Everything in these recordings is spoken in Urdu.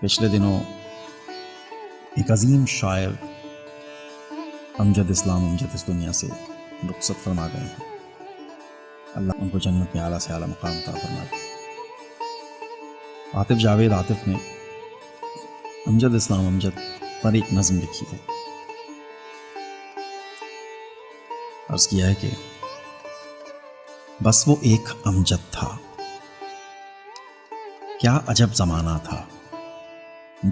پچھلے دنوں ایک عظیم شاعر امجد اسلام امجد اس دنیا سے رخصت فرما گئے ہیں. اللہ ان کو جنت میں اعلیٰ سے اعلیٰ مقام عطا فرمائے. عاطف جاوید عاطف نے امجد اسلام امجد پر ایک نظم لکھی ہے. عرض کیا ہے کہ بس وہ ایک امجد تھا، کیا عجب زمانہ تھا.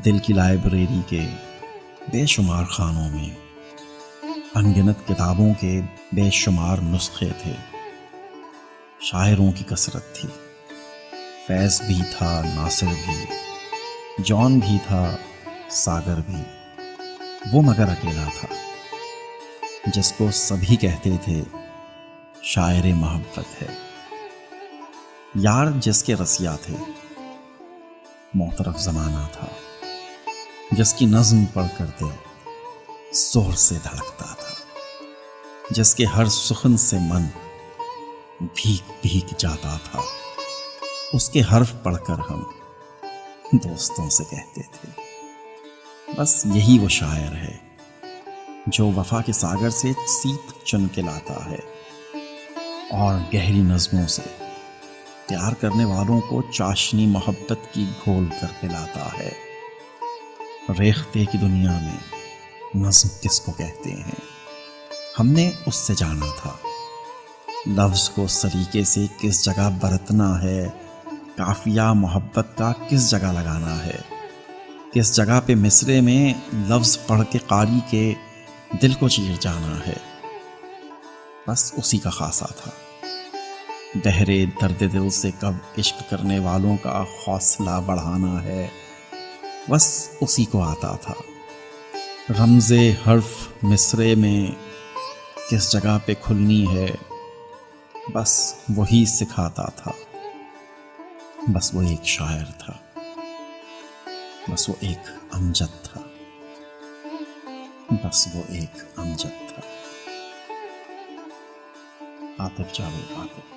دل کی لائبریری کے بے شمار خانوں میں انگنت کتابوں کے بے شمار نسخے تھے. شاعروں کی کثرت تھی، فیض بھی تھا، ناصر بھی، جون بھی تھا، ساگر بھی. وہ مگر اکیلا تھا جس کو سبھی کہتے تھے شاعر محبت ہے. یار جس کے رسیا تھے، محترف زمانہ تھا جس کی نظم پڑھ کر دل زور سے دھڑکتا تھا، جس کے ہر سخن سے من بھیگ بھیگ جاتا تھا. اس کے حرف پڑھ کر ہم دوستوں سے کہتے تھے بس یہی وہ شاعر ہے جو وفا کے ساگر سے سیپ چن کے لاتا ہے اور گہری نظموں سے پیار کرنے والوں کو چاشنی محبت کی گھول کر پلاتا ہے. ریختے کی دنیا میں نظم کس کو کہتے ہیں ہم نے اس سے جانا تھا. لفظ کو سلیقے سے کس جگہ برتنا ہے، قافیہ محبت کا کس جگہ لگانا ہے، کس جگہ پہ مصرے میں لفظ پڑھ کے قاری کے دل کو چیر جانا ہے. بس اسی کا خاصا تھا. بہرے درد دل سے کب عشق کرنے والوں کا حوصلہ بڑھانا ہے، بس اسی کو آتا تھا. رمز حرف مصرے میں کس جگہ پہ کھلنی ہے، بس وہی سکھاتا تھا. بس وہ ایک شاعر تھا، بس وہ ایک امجد تھا، بس وہ ایک امجد تھا. عاطف جاوید عاطف.